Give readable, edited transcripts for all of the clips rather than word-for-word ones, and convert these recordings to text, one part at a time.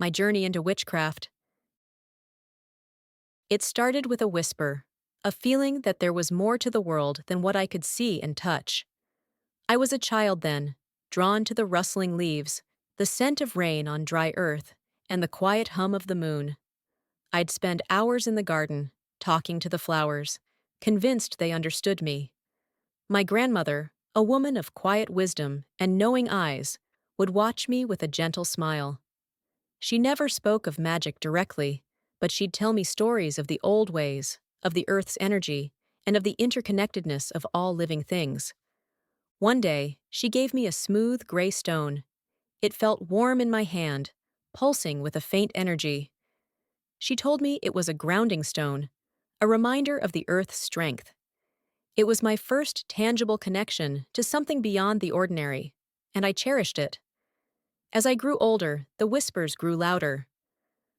My journey into witchcraft. It started with a whisper, a feeling that there was more to the world than what I could see and touch. I was a child then, drawn to the rustling leaves, the scent of rain on dry earth, and the quiet hum of the moon. I'd spend hours in the garden, talking to the flowers, convinced they understood me. My grandmother, a woman of quiet wisdom and knowing eyes, would watch me with a gentle smile. She never spoke of magic directly, but she'd tell me stories of the old ways, of the earth's energy, and of the interconnectedness of all living things. One day, she gave me a smooth gray stone. It felt warm in my hand, pulsing with a faint energy. She told me it was a grounding stone, a reminder of the earth's strength. It was my first tangible connection to something beyond the ordinary, and I cherished it. As I grew older, the whispers grew louder.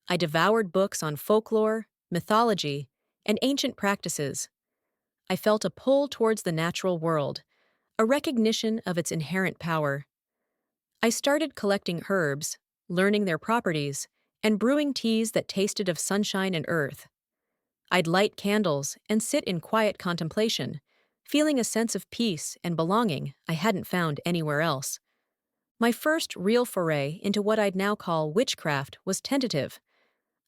I devoured books on folklore, mythology, and ancient practices. I felt a pull towards the natural world, a recognition of its inherent power. I started collecting herbs, learning their properties, and brewing teas that tasted of sunshine and earth. I'd light candles and sit in quiet contemplation, feeling a sense of peace and belonging I hadn't found anywhere else. My first real foray into what I'd now call witchcraft was tentative.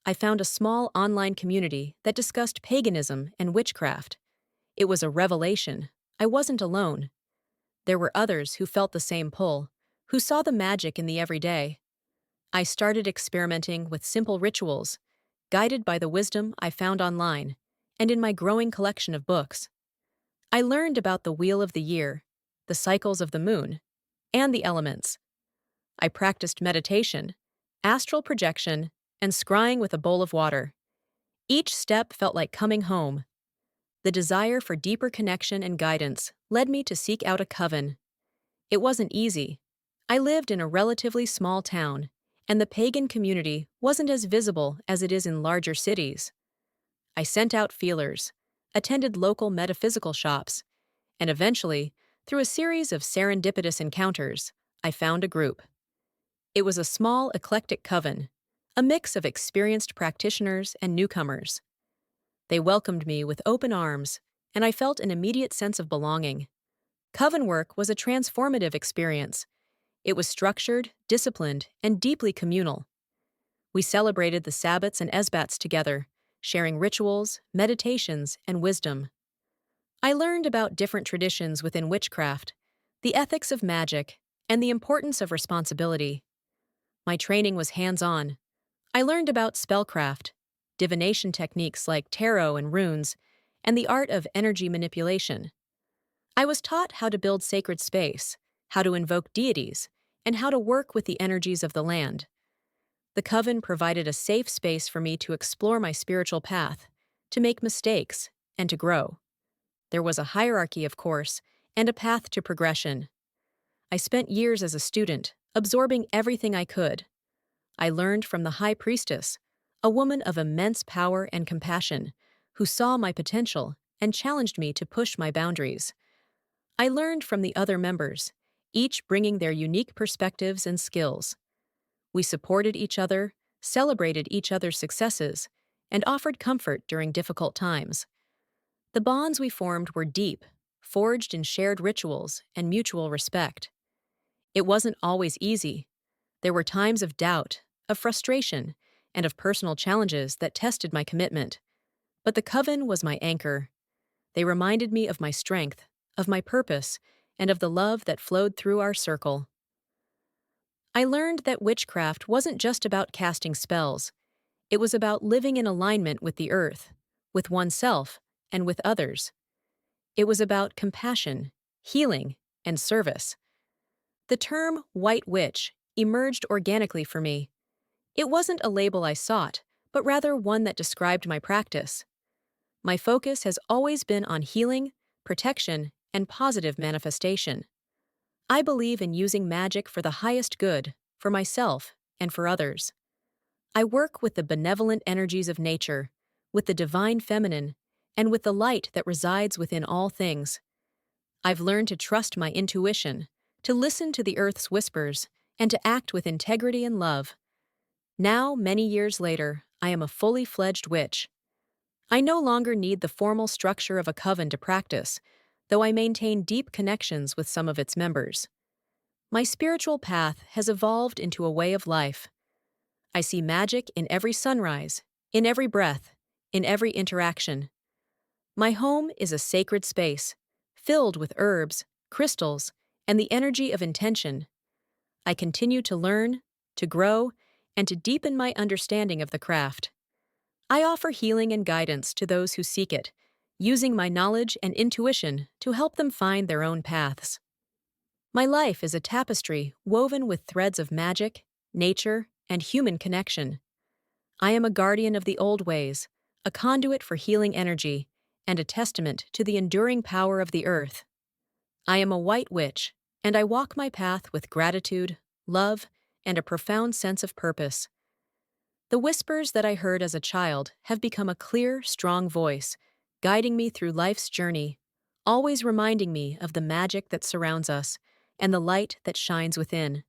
I found a small online community that discussed paganism and witchcraft. It was a revelation. I wasn't alone. There were others who felt the same pull, who saw the magic in the everyday. I started experimenting with simple rituals, guided by the wisdom I found online and in my growing collection of books. I learned about the wheel of the year, the cycles of the moon, and the elements. I practiced meditation, astral projection, and scrying with a bowl of water. Each step felt like coming home. The desire for deeper connection and guidance led me to seek out a coven. It wasn't easy. I lived in a relatively small town, and the pagan community wasn't as visible as it is in larger cities. I sent out feelers, attended local metaphysical shops, and eventually, through a series of serendipitous encounters, I found a group. It was a small, eclectic coven, a mix of experienced practitioners and newcomers. They welcomed me with open arms, and I felt an immediate sense of belonging. Coven work was a transformative experience. It was structured, disciplined, and deeply communal. We celebrated the Sabbats and Esbats together, sharing rituals, meditations, and wisdom. I learned about different traditions within witchcraft, the ethics of magic, and the importance of responsibility. My training was hands-on. I learned about spellcraft, divination techniques like tarot and runes, and the art of energy manipulation. I was taught how to build sacred space, how to invoke deities, and how to work with the energies of the land. The coven provided a safe space for me to explore my spiritual path, to make mistakes, and to grow. There was a hierarchy, of course, and a path to progression. I spent years as a student, absorbing everything I could. I learned from the High Priestess, a woman of immense power and compassion, who saw my potential and challenged me to push my boundaries. I learned from the other members, each bringing their unique perspectives and skills. We supported each other, celebrated each other's successes, and offered comfort during difficult times. The bonds we formed were deep, forged in shared rituals and mutual respect. It wasn't always easy. There were times of doubt, of frustration, and of personal challenges that tested my commitment. But the coven was my anchor. They reminded me of my strength, of my purpose, and of the love that flowed through our circle. I learned that witchcraft wasn't just about casting spells. It was about living in alignment with the earth, with oneself, and with others. It was about compassion, healing, and service. The term white witch emerged organically for me. It wasn't a label I sought, but rather one that described my practice. My focus has always been on healing, protection, and positive manifestation. I believe in using magic for the highest good, for myself and for others. I work with the benevolent energies of nature, with the divine feminine, and with the light that resides within all things. I've learned to trust my intuition, to listen to the earth's whispers, and to act with integrity and love. Now, many years later, I am a fully fledged witch. I no longer need the formal structure of a coven to practice, though I maintain deep connections with some of its members. My spiritual path has evolved into a way of life. I see magic in every sunrise, in every breath, in every interaction. My home is a sacred space, filled with herbs, crystals, and the energy of intention. I continue to learn, to grow, and to deepen my understanding of the craft. I offer healing and guidance to those who seek it, using my knowledge and intuition to help them find their own paths. My life is a tapestry woven with threads of magic, nature, and human connection. I am a guardian of the old ways, a conduit for healing energy, and a testament to the enduring power of the earth. I am a white witch, and I walk my path with gratitude, love, and a profound sense of purpose. The whispers that I heard as a child have become a clear, strong voice, guiding me through life's journey, always reminding me of the magic that surrounds us and the light that shines within.